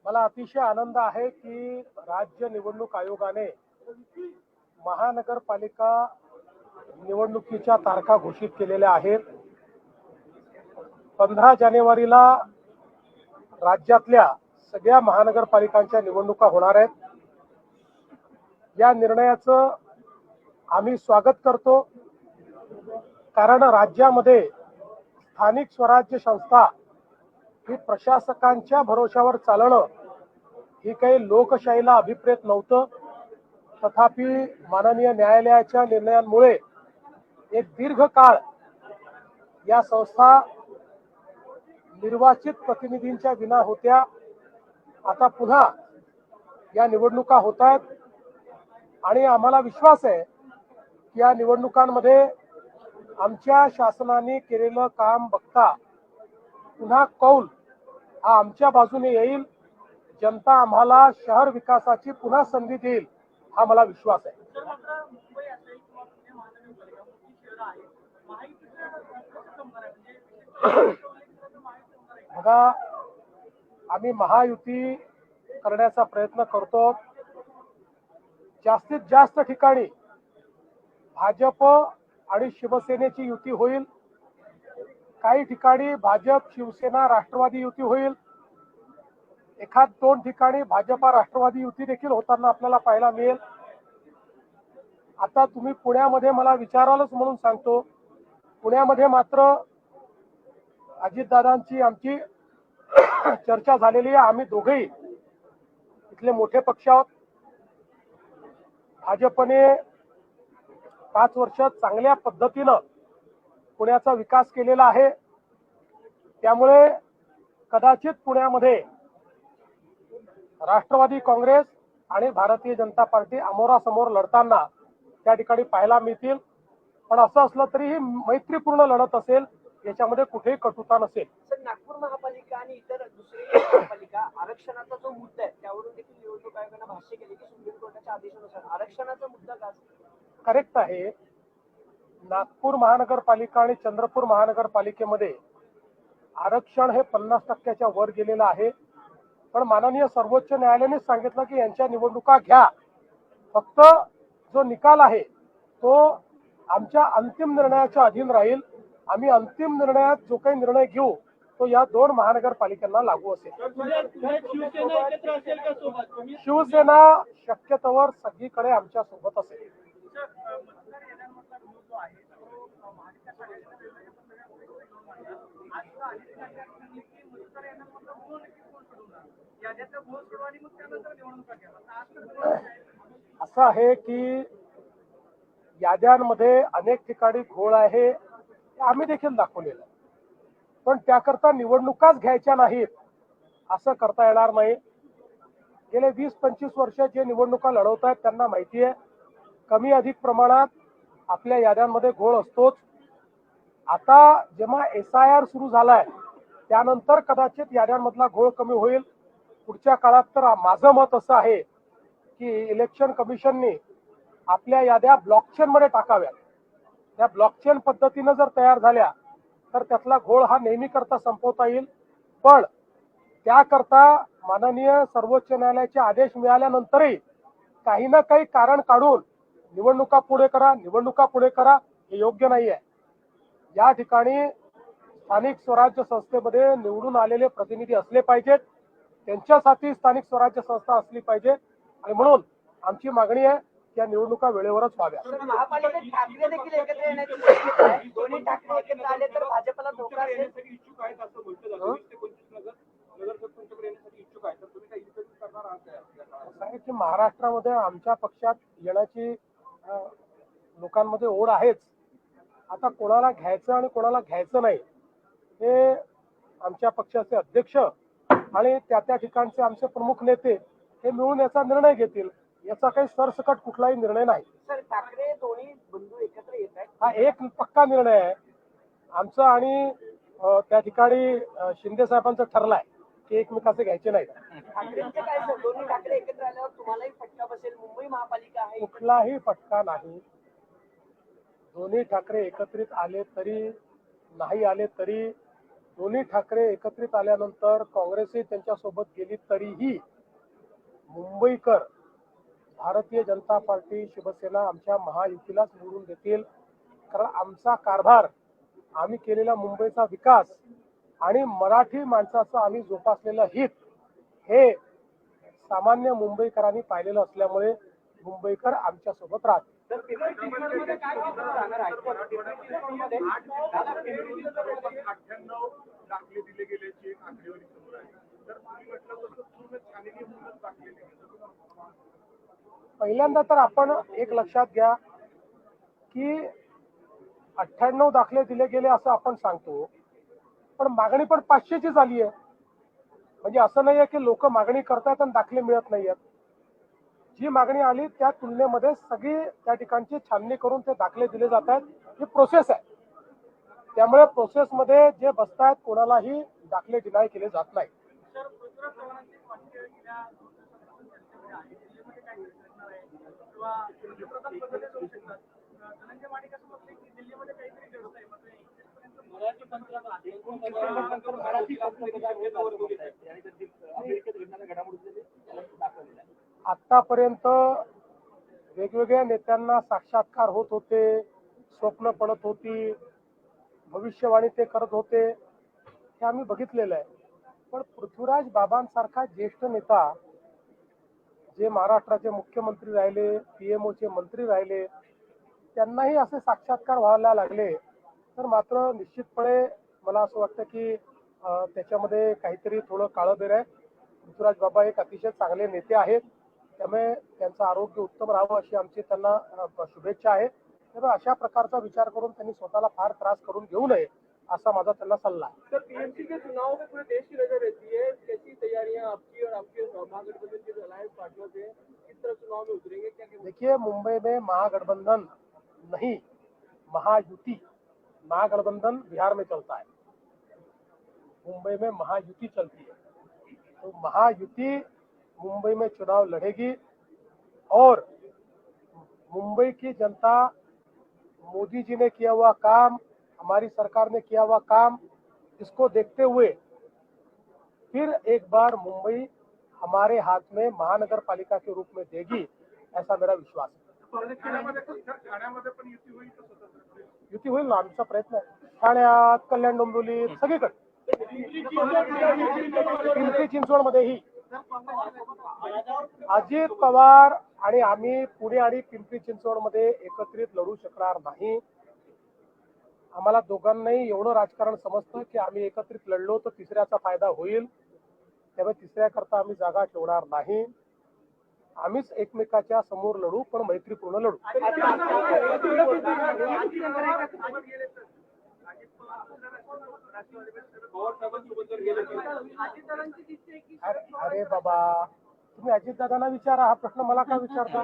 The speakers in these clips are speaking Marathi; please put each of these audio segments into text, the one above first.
मला अतिशय आनंद आहे की राज्य निवडणूक आयोगाने महानगरपालिका निवडणुकीच्या तारखा घोषित केलेल्या आहेत. 15 जानेवारीला राज्यातल्या सगळ्या महानगरपालिकांच्या निवडणुका होणार आहेत. या निर्णयाचं आम्ही स्वागत करतो, कारण राज्यामध्ये स्थानिक स्वराज्य संस्था ही प्रशासकांच्या भरोशावर चालणं ही काही लोकशाहीला अभिप्रेत नव्हतं. तथापि माननीय न्यायालयाच्या निर्णयांमुळे एक दीर्घ काळ या संस्था निर्वाचित प्रतिनिधींच्या विना होत्या. आता पुन्हा या निवडणुका होत आहेत आणि आम्हाला विश्वास आहे की या निवडणुकांमध्ये आमच्या शासनाने केलेलं काम बघता पुन्हा कौल हा आमच्या बाजूने येईल. जनता आम्हाला शहर विकासाची पुन्हा संधी देईल हा मला विश्वास आहे. बघा, आम्ही महायुती करण्याचा प्रयत्न करतो. जास्तीत जास्त ठिकाणी भाजप आणि शिवसेनेची युती होईल. काही ठिकाणी भाजप शिवसेना राष्ट्रवादी युती होईल. एखाद दोन ठिकाणी भाजपा राष्ट्रवादी युती देखील होताना आपल्याला पाहायला मिळेल. आता तुम्ही पुण्यामध्ये मला विचारालच म्हणून सांगतो, पुण्यामध्ये मात्र अजितदादांची आमची चर्चा झालेली आहे. आम्ही दोघेही इथले मोठे पक्ष आहोत. भाजपने 5 वर्ष चांगल्या पद्धतीनं पुण्याचा विकास केलेला आहे. त्यामुळे कदाचित पुण्यामध्ये राष्ट्रवादी काँग्रेस आणि भारतीय जनता पार्टी अमोरासमोर लढताना त्या ठिकाणी पाहायला मिळतील. पण असं असलं तरी ही मैत्रीपूर्ण लढत असेल, याच्यामध्ये कुठेही कटुता नसेल. सर, नागपूर महापालिका आणि इतर दुसरी महापालिका आरक्षणाचा जो मुद्दा आहे त्यावरून देखील निवडणूक आयोगाने भाष्य केले की सुप्रीम कोर्टाच्या आदेशानुसार आरक्षणाचा मुद्दा का करेक्ट आहे. नागपूर महानगरपालिका आणि चंद्रपूर महानगरपालिकेमध्ये आरक्षण हे 50% वर गेलेलं आहे. पण माननीय सर्वोच्च न्यायालयाने सांगितलं की यांच्या निवडणुका घ्या, फक्त जो निकाल आहे तो आमच्या अंतिम निर्णयाच्या अधीन राहील. आम्ही अंतिम निर्णयात जो काही निर्णय घेऊ तो या 2 महानगरपालिकांना लागू असेल. शिवसेना शक्यतोवर सगळीकडे आमच्या सोबत असेल. असं आहे की याद्यांमध्ये अनेक ठिकाणी घोळ आहे, हे आम्ही देखील दाखवलेलं आहे. पण त्याकरता निवडणुकाच घ्यायच्या नाहीत असं करता येणार नाही. गेले 20-25 वर्ष जे निवडणुका लढवत आहेत त्यांना माहिती आहे, कमी अधिक प्रमाणात आपल्या याद्यांमध्ये घोळ असतोच. आता जेव्हा SIR सुरू झालाय त्यानंतर कदाचित याद्यांमधला घोळ कमी होईल. पुढच्या काळात तर माझं मत असं आहे की इलेक्शन कमिशनने आपल्या याद्या ब्लॉकचेन मध्ये टाकाव्यात. त्या ब्लॉकचेन पद्धतीनं जर तयार झाल्या तर त्यातला घोळ हा नेहमी करता संपवता येईल. पण त्याकरता माननीय सर्वोच्च न्यायालयाचे आदेश मिळाल्यानंतरही काही ना काही कारण काढून निवडणुका पुढे करा हे योग्य नाही आहे. या ठिकाणी स्थानिक स्वराज्य संस्थेमध्ये निवडून आलेले प्रतिनिधी असले पाहिजेत, त्यांच्यासाठी स्थानिक स्वराज्य संस्था असली पाहिजे आणि म्हणून आमची मागणी आहे की या निवडणुका वेळेवरच व्हाव्या. महापालिकेत ठाकरे देखील एकत्र येण्याची शक्यता आहे. दोन्ही ठाकरे एकत्र आले तर भाजपला धोका असेल. इच्छुक आहेत असं म्हटलं जातं. 20 ते 25 नगरसेवक तुमच्याकडे येण्यासाठी इच्छुक आहेत, तर तुम्ही काही इच्छुक करणार आहात की महाराष्ट्रामध्ये आमच्या पक्षात येण्याची लोकांमध्ये ओढ आहेच. आता कोणाला घ्यायचं आणि कोणाला घ्यायचं नाही हे आमच्या पक्षाचे अध्यक्ष आणि त्या ठिकाणचे आमचे प्रमुख नेते हे मिळून याचा निर्णय घेतील. याचा काही सरसकट कुठलाही निर्णय नाही. सर, ठाकरे दोन्ही बंधू एकत्र येत आहेत हा एक पक्का निर्णय आहे आमचा आणि त्या ठिकाणी शिंदे साहेबांचं ठरलाय की एकमेकाचे घ्यायचे नाही. ठाकरेंचं काय सर, दोन्ही ठाकरे एकत्र आल्यावर तुम्हालाही फटका बसेल. मुंबई महापालिका आहे, कुठलाही फटका नाही. दोन्ही ठाकरे एकत्रित आले तरी नाही आले तरी दोन्ही ठाकरे एकत्रित आल्यानंतर काँग्रेसही त्यांच्यासोबत गेली तरीही मुंबईकर भारतीय जनता पार्टी शिवसेना आमच्या महायुतीलाच निवडून देतील. कारण आमचा कारभार, आम्ही केलेला मुंबईचा विकास आणि मराठी माणसाचं आम्ही जोपासलेलं हित हे सामान्य मुंबईकरांनी पाहिलेलं असल्यामुळे मुंबईकर आमच्या सोबत राहतील. तर पिंपरी चिंचवडमध्ये काय चित्र राहणार आहे? पिंपरी चिंचवडमध्ये दादा, पिंपरी चिंचवडमध्ये 98 दाखले दिले गेल्याची एक आकडेवारी समोर आहे. तर तुम्ही म्हटलं तसं पूर्ण छाननी होऊनच दाखले दिले. पहिल्यांदा तर आपण एक लक्षात घ्या की 98 दाखले दिले गेले असं आपण सांगतो, पण मागणी पण 500ची झाली आहे. म्हणजे असं नाही आहे की लोक मागणी करतात आणि दाखले मिळत नाही आहेत. जी मागणी आली त्या तुलनेमध्ये सगळी त्या ठिकाणची छाननी करून ते दाखले दिले जात आहेत. ही प्रोसेस आहे. त्यामुळे प्रोसेसमध्ये जे बसतायत कोणालाही दाखले डिनाय केले जात नाही. आतापर्यंत वेगवेगळ्या नेत्यांना साक्षात्कार होत होते, स्वप्न पडत होती, भविष्यवाणी ते करत होते, हे आम्ही बघितलेलं आहे. पण पृथ्वीराज बाबांसारखा ज्येष्ठ नेता जे महाराष्ट्राचे मुख्यमंत्री राहिले, पीएमओचे मंत्री राहिले, त्यांनाही असे साक्षात्कार व्हायला लागले तर मात्र निश्चितपणे मला असं वाटतं की त्याच्यामध्ये काहीतरी थोडं काळबेर आहे. पृथ्वीराज बाबा एक अतिशय चांगले नेते आहेत, त्यामुळे त्यांचं आरोग्य उत्तम राहावं अशी आमची त्यांना शुभेच्छा आहे. त्यामुळे अशा प्रकारचा विचार करून त्यांनी स्वतःला फार त्रास करून घेऊ नये असा माझा त्यांना सल्ला आहे. सर, टीएमसी के चुनाव में पूरे देश की नजर रहती है, कैसी तैयारियां आपकी और आपके महागठबंधन के अलायंस पार्टनर से किस तरह चुनाव में उतरेंगे? क्या देखिए, मुंबई में महागठबंधन नहीं, महायुति, महागठबंधन बिहार में चलता है, मुंबई में महायुति चलती है. तो महायुति मुंबई में चुनाव लड़ेगी और मुंबई की जनता मोदी जी ने किया हुआ काम, हमारी सरकार ने किया हुआ काम, इसको देखते हुए फिर एक बार मुंबई हमारे हाथ में महानगर पालिका के रूप में देगी, ऐसा मेरा विश्वास है. ठाण्यामध्ये पण युती होईल का स्वतंत्र? युती होईल ना, आमचा प्रयत्न आहे. ठाण्यात, कल्याण डोंबिवलीत, सगळीकडे, पिंपरी चिंचवडमध्येही अजित पवार आणि आम्ही पुणे आणि पिंपरी चिंचवडमध्ये एकत्रित लढू शकणार नाही. आम्हाला दोघांनाही एवढं राजकारण समजतं की आम्ही एकत्रित लढलो तर तिसऱ्याचा फायदा होईल, त्यामुळे तिसऱ्याकरता आम्ही जागा ठेवणार नाही. आम्हीच एकमेकाच्या समोर लढू, पण मैत्रीपूर्ण लढू. अरे बाबा, तुम्ही अजितदादांना विचारा, हा प्रश्न मला का विचारता?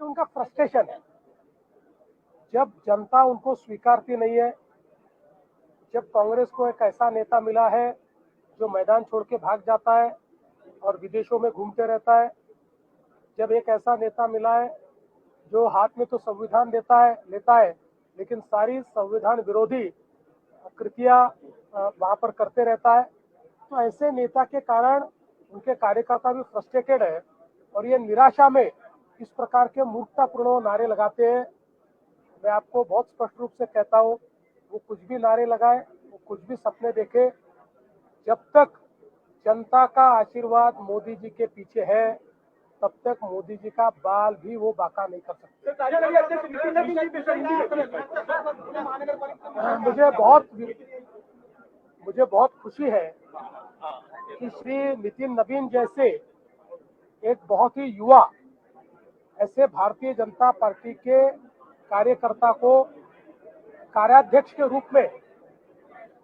उनका फ्रस्ट्रेशन है. जब जनता उनको स्वीकारती नहीं है, जब कांग्रेस को एक ऐसा नेता मिला है जो मैदान छोड़ के भाग जाता है और विदेशों में घूमते रहता है, जब एक ऐसा नेता मिला है जो हाथ में तो संविधान लेता है लेकिन सारी संविधान विरोधी कृतियां वहां पर करते रहता है, तो ऐसे नेता के कारण उनके कार्यकर्ता भी फ्रस्ट्रेटेड है और ये निराशा में इस प्रकार के मूर्खतापूर्ण नारे लगाते हैं. मैं आपको बहुत स्पष्ट रूप से कहता हूँ, वो कुछ भी नारे लगाए, वो कुछ भी सपने देखे, जब तक जनता का आशीर्वाद मोदी जी के पीछे है तब तक मोदी जी का बाल भी वो बाका नहीं कर सकते. मुझे बहुत खुशी है कि श्री नितिन नवीन जैसे एक बहुत ही युवा ऐसे भारतीय जनता पार्टी के कार्यकर्ता को कार्याध्यक्ष के रूप में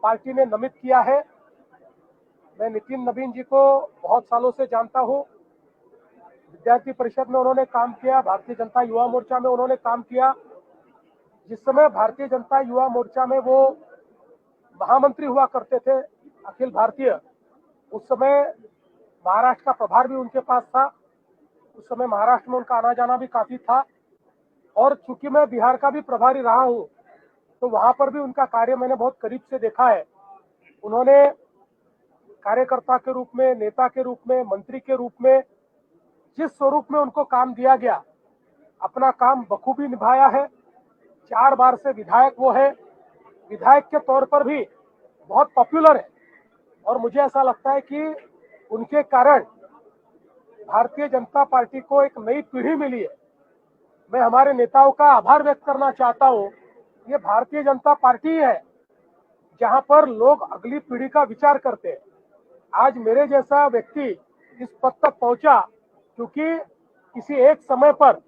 पार्टी ने नामित किया है. मैं नितिन नवीन जी को बहुत सालों से जानता हूं. विद्यार्थी परिषद में उन्होंने काम किया, भारतीय जनता युवा मोर्चा में उन्होंने काम किया. जिस समय भारतीय जनता युवा मोर्चा में वो महामंत्री हुआ करते थे अखिल भारतीय, उस समय महाराष्ट्र का प्रभार भी उनके पास था. उस समय महाराष्ट्र में उनका आना जाना भी काफी था और चूंकि मैं बिहार का भी प्रभारी रहा हूं, तो वहां पर भी उनका कार्य मैंने बहुत करीब से देखा है। उन्होंने कार्यकर्ता के रूप में, नेता के रूप में, मंत्री के रूप में जिस स्वरूप में उनको काम दिया गया, अपना काम बखूबी निभाया है। 4 बार से विधायक वो है, विधायक के तौर पर भी बहुत पॉपुलर है। और मुझे ऐसा लगता है कि उनके कारण भारतीय जनता पार्टी को एक नई पीढ़ी मिली है। मैं हमारे नेताओं का आभार व्यक्त करना चाहता हूं। ये भारतीय जनता पार्टी है जहां पर लोग अगली पीढ़ी का विचार करते हैं। आज मेरे जैसा व्यक्ति इस पद तक पहुंचा क्योंकि किसी एक समय पर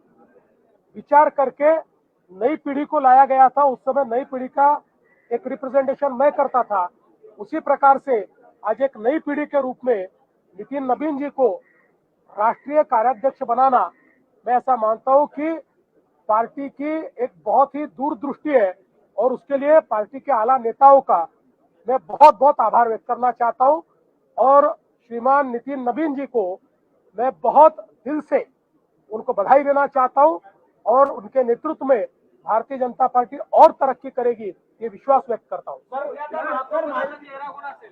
विचार करके नई पीढ़ी को लाया गया था। उस समय नई पीढ़ी का एक रिप्रेजेंटेशन मैं करता था। उसी प्रकार से आज एक नई पीढ़ी के रूप में नितिन नवीन जी को राष्ट्रीय कार्याध्यक्ष बनाना, मैं ऐसा मानता हूं कि पार्टी की एक बहुत ही दूरदृष्टि है और उसके लिए पार्टी के आला नेताओं का मैं बहुत बहुत आभार व्यक्त करना चाहता हूं। और श्रीमान नितिन नवीन जी को मैं बहुत दिल से उनको बधाई देना चाहता हूं और उनके नेतृत्व में भारतीय जनता पार्टी और तरक्की करेगी, ये विश्वास व्यक्त करता हूं। सर, महापौर चेहरा कोण असेल?